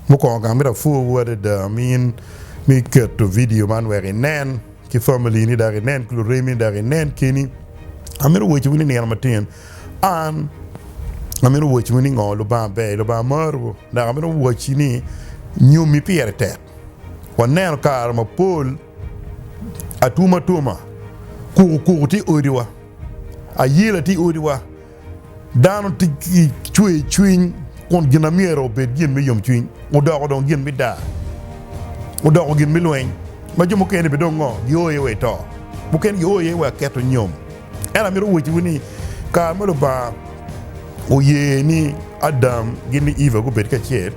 Muko gamira forward da mi kerto video man where nen ki family ni dari nen klu remi dari nen kini amiro wochi wini ni armatin an amiro wochi wini ngo lo ba be lo ba marwo da amiro wochi ni nyumi pierte wa nen kar ma pol atuma ku ti odiwa ayila ti odiwa dano ti chui kon gina miero be gin mi yom chui Odoch don gin mi da Odoch gin mi lwen ma jomo kene be dongo yo ye we to bu ken yo ye wa keto nyom era mi ro wuti woni ka ma lo ba o ye ni Adam gin ni Eva go bet ka cher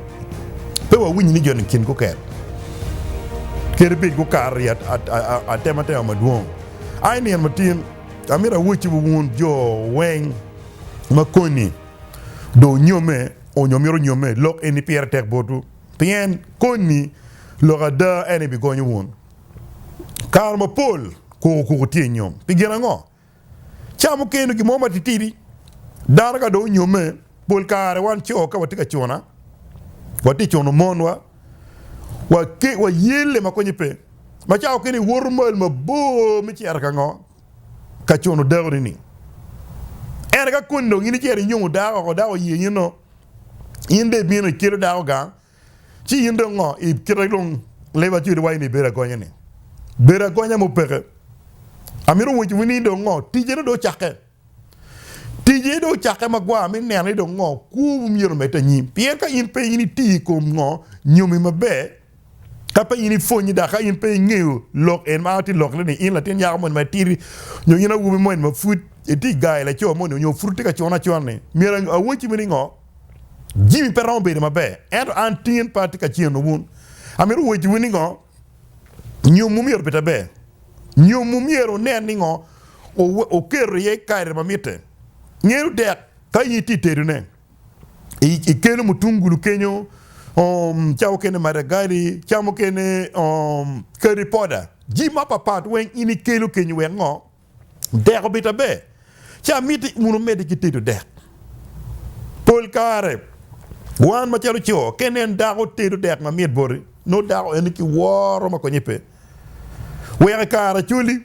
pe wa wuni ni jon kin ko ker be go kar ya atemata ma duon ai ni matin amira wuti bu won jo wen makoni do nyome o nyomiro nyome lok eni pierre tek botu pien koni logada eni bi gonyo won karma pol ko tie nyom pigena ngo chamu kenu ki moma titiri daraga do nyome pol kare wan cho ka watika chona wati chono monwa wa yele makonyi pe ma chao keni wormal ma bo mi chiar ka ngo ka chono dawri ni erga kundo ngini chiar nyumu dawo yino inde bino kiro dawo ga chi indo ngo I kiro long leba chi wai ni bera gonya ni bera gonya mo pere amiro wuti wini do ngo tije do chake magwa mi ne do ngo ku miro meta nyi pie ka in pe ini ti ko ngo nyumi mabe ka pe ini fonyi da ka in pe ngeu lok en ma ti lok ni in la tin ya mo ma tiri nyo ina wu mo ma fut eti guy la cho mo nyo fruti ka chona chone mira a wuti wini ngo Jimmy Perron be mabe and antin party ka chien won amiru wuti wini ngo nyo mumier beta be nyo mumiero ne ni ngo o kero ye kaire mamite nyeru de ka yiti teru ne I kenu mutungulu kenyo chao kene maragari chamo kene curry powder jima papa wen ini kelu kenyo wen ngo de beta be cha miti munu mede ki teru de Paul Kare wan machalo cho kenen dago teru de ma miet bori no dago en ki woro ma ko nyepe we kara chuli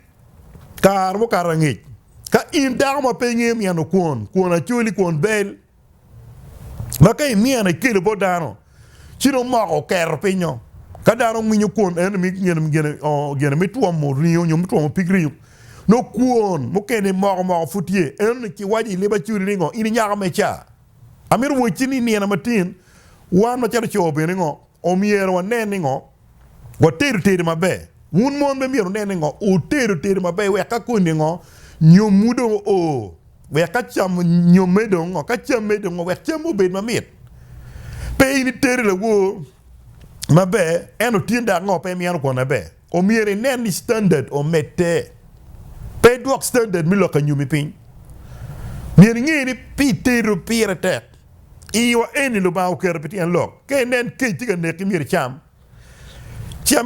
kar mo karangi ka in dago ma penye mi ano kon a chuli kon bel ma kay mi ana kilo bodano chino ma ko ker penyo ka dano mi nyu kon en mi gene mi tuo mo riyo nyu mi tuo mo pigriyo no kon mo kene mo futie en ki waji leba chuli ngo ini nyaga mecha amir wo chini ni na matin wan ma chalo cho be ngo o miero wa ne ngo wa teru mabe un mon be miero ne ngo o teru mabe we ka kundi ngo nyomudo o we ka cham nyomedo ngo ka chamedo ngo we chamo be mamit pe ini teru le wo mabe eno tinda ngo pe miero ko na be o miere ne ni standard o mete pe dok standard mi lo ka nyumi pin miere ngiri pi teru pirate Iwa eni lo ba o ker peti en lok ke nen ke tiga ne kimir cham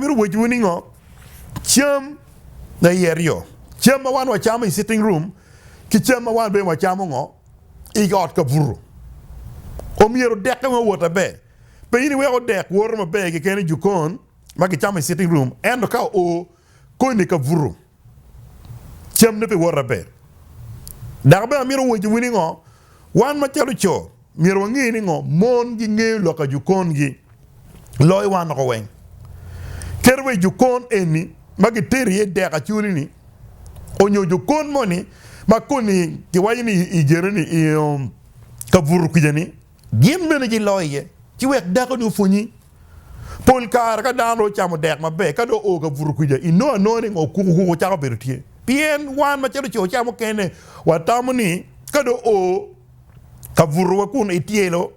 ru wo juni ngo cham na yerio cham ma wan wa cham in sitting room ki cham ma wan be wa cham ngo I got ka buru o miero dek ngo wota be pe ini we o dek wor ma be ke ken jukon ma ki cham in sitting room en ka o ko ni ka buru cham ne pe wora be darbe amiro wo juni ngo wan ma chalo cho miero ngini ngo mon gi nge lo ka jukon gi loy wan ko wen kerwe jukon eni magi teri de ka chuli ni onyo jukon moni makoni ki wayni I jereni ka buru ku jani gemme ni loye ci wek da ko ñu fuñi pol kar ka dano chamo dek mabe ka do o ka buru ku ja ino ni ngo ku cha ko bertie pien wan ma chero chamo kene watamuni ka do o ka vuru wa kun itielo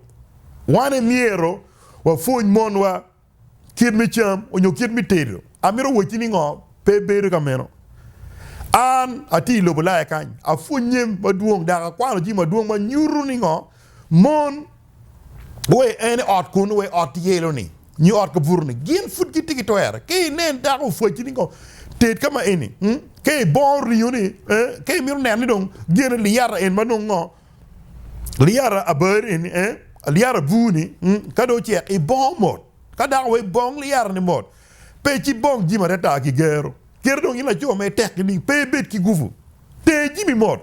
wane miero wa funy monwa kid mi cham onyo kid mi tedo amiro wochini ngo pe beru kameno an ati lo bula kan afunyem maduong daga kwano ji maduong ma nyuru ni ngo mon we ene ot kun we ot yelo ni ni ot ka vuru ni gin fut ki tiki toera ke nen dago fuchini ngo ted kama eni ke bon riuni ke miro nen dong gin liara en manong ngo liara aber in liara buni kado che I bomot kada we bong li yar ni mot pe ci bong jima reta ki gero ker dong ina cho me tek ni pe bet ki gufu te jimi mot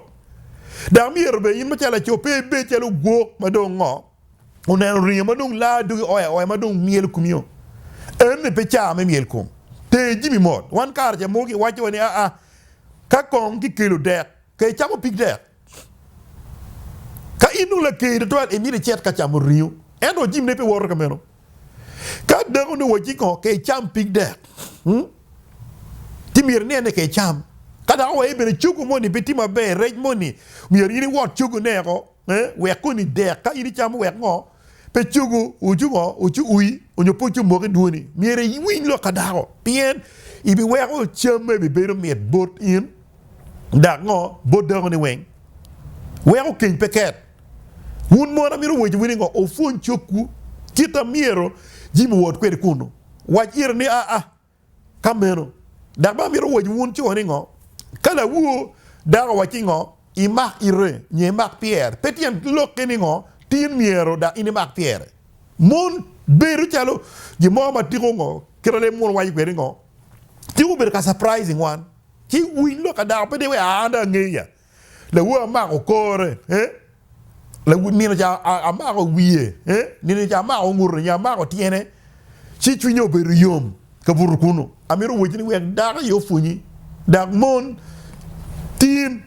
da mi yerbe yin ma chala cho pe bet chalo go ma dong ngo onen ri ma dong la du oya ma dong miel kumio en pe cha me miel kum te jimi mot wan kar ja mo ki wacho ni a ka kong ki kilo dek ke chamo pig dek ka inu la ke to e mi chet ka chamo riu endo jim ne pe wor ka meno ka de no waji ko ke cham pig dek timir ne ke cham kada o e be chuku moni betima be rej moni mi ri wot chuku ne ko we ko ni dek ka iri cham we ngo pe chugu uju ui onyo pochu mo ke duoni mi re win lo kada ko pien ibi we ko cham me be be met bot in da ngo bot de ni wen we ko kin peket un mo na mi ro we wini ngo o fun chuku kita miero jimu wot kwede kuno wajir ni kameno da ba mi ro we wun chu ni ngo kala wu da wachi ngo i mak ire nye mak pierre petien lok ni ngo tin miero da ini mak pierre mon beru chalo ji mo ma tiko ngo kirale mon waji kwede ngo tiku ber ka surprising one ti win lo ka da pe de we anda ngeya le wo ma ko kore la ni na ja ama ko wiye ni na ja ma ko ngur nya ma ko tiene chi chunyo be yom ka buru kuno amiro wojini we da yo funi da mon tin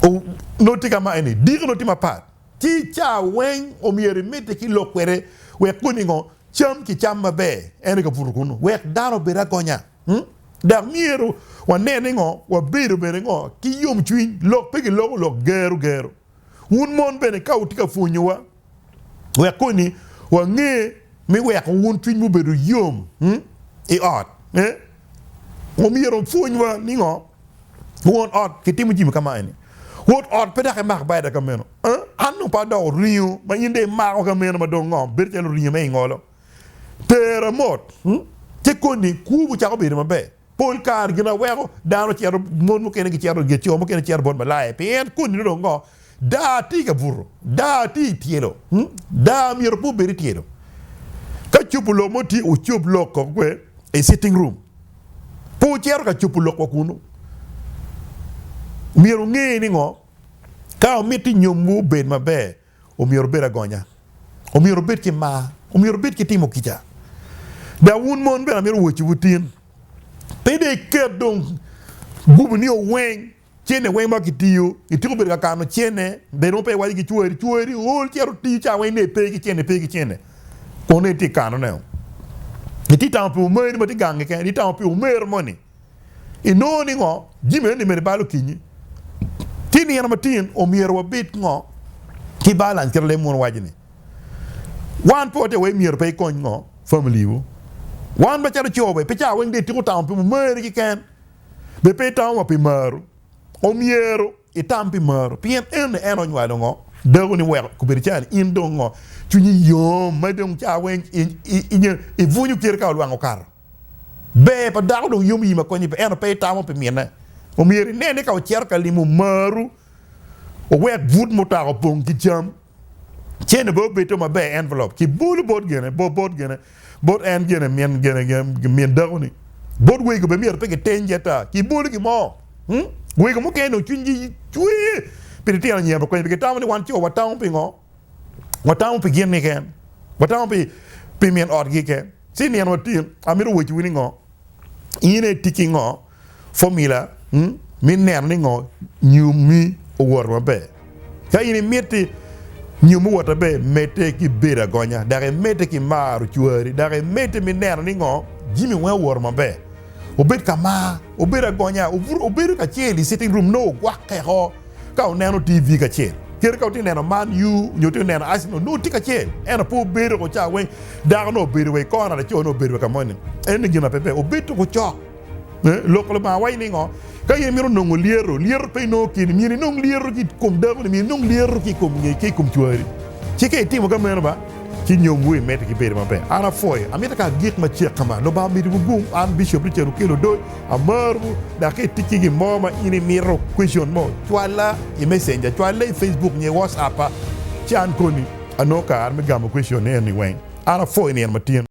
o notika ma ene dir notima pat ti cha wen o miere mete ki lokwere we kuningo cham ki cham mabe ene ka buru kuno we da no be ra konya da miero wa nene ngo wa biru be ngo ki yom chuin lok pe ki lok geru un mon bene ka utika funywa we koni wa nge mi we ko un twin mu beru yom e ot o mi ro funywa ni ngo won ot ke timu jim kama ni wot ot pe da ka mak ba da ka meno anu pa do riu ma inde ma ko ka meno ma do ngom ber telo riu me ngolo tera mot te koni ku bu cha ko be ma be pol kar gina we ko dano ci mon mu kene ki ci ge ci mo kene ci bon ba lae pe koni do ngo da ti ka burro da ti tielo da mi ro beri tielo ka chupulo moti o chuplo ko kwe e sitting room po chero ka chupulo ko kuno mi ro nge ni ngo ka o meti nyomu ben mabe o mi ro bera gonya o mi ro bet ki ma o mi ro bet ki timo kita da un mon bera mi ro wuti wutin pe de kedong gubu ni o wen chene wen ma kitiyo itiko ber ka no chene de no pe wali ki chueri ol chero ti cha wen ne pe ki chene one ti kano ne ti tampo mo ni ti gange ke ti tampo mo money e no ni ngo jime ni me balo kinyi ti ni na matin o mier wa bit ngo ki balan ker le mon wajini wan pote we mier pe kon ngo family wo wan ba chero chobe pe cha wen de ti ko tampo mo ki ken be pe tampo pe maru o miero e tampi maro pien eno nywa dongo dago ni wer ko berichan in dongo tuni yom madong cha wen e vunyu ker ka lwango kar be pa dago do yom yima ko ni eno pe tamo pe miena o mieri nene ka o cher ka limu maru o wet vud mota ko pong ki jam chene bo beto ma be envelope ki bulu bot gene bot en gene mien dago ni bot we ko be mier pe ke tenjeta ki bulu ki mo we ko mo ke no chunji chui piriti an nyeba ko be tamu ni wan cho watamu pingo watamu pe gene ken watamu pe mien od gi ken sin ni an watin amiru we chuni ngo ine tiki ngo formula min ner ni ngo nyumi o wor mabe ka ini meti nyumu wata be mete ki bera gonya dare mete ki maru chuari dare mete min ner ni ngo jimi we wor mabe obet kama obera gonya oberu ka cheli sitting room no gwake ho ka oneno tv ka chel ker ka ti neno man you nyoto neno asino no ti ka chel ena po beru ko cha we da no beru we ko na cho no beru ka moni en gina pepe obetu ko cho lokolo ma wai ni ngo ka ye miro no liero pe no ki ni no liero ki kom da ni no liero ki kom nge ki kom chuari ti ke ti mo ka meno ba ki nyom we mete ki bere mabe ana foy amita ka git ma che kama no ba mi gum an bishop richard Okello do amaru da ke tiki gi moma ini miro question mo twala i messenger twala facebook ni whatsapp chan koni anoka ar mi gamo question ni anyway ana foy ni en matien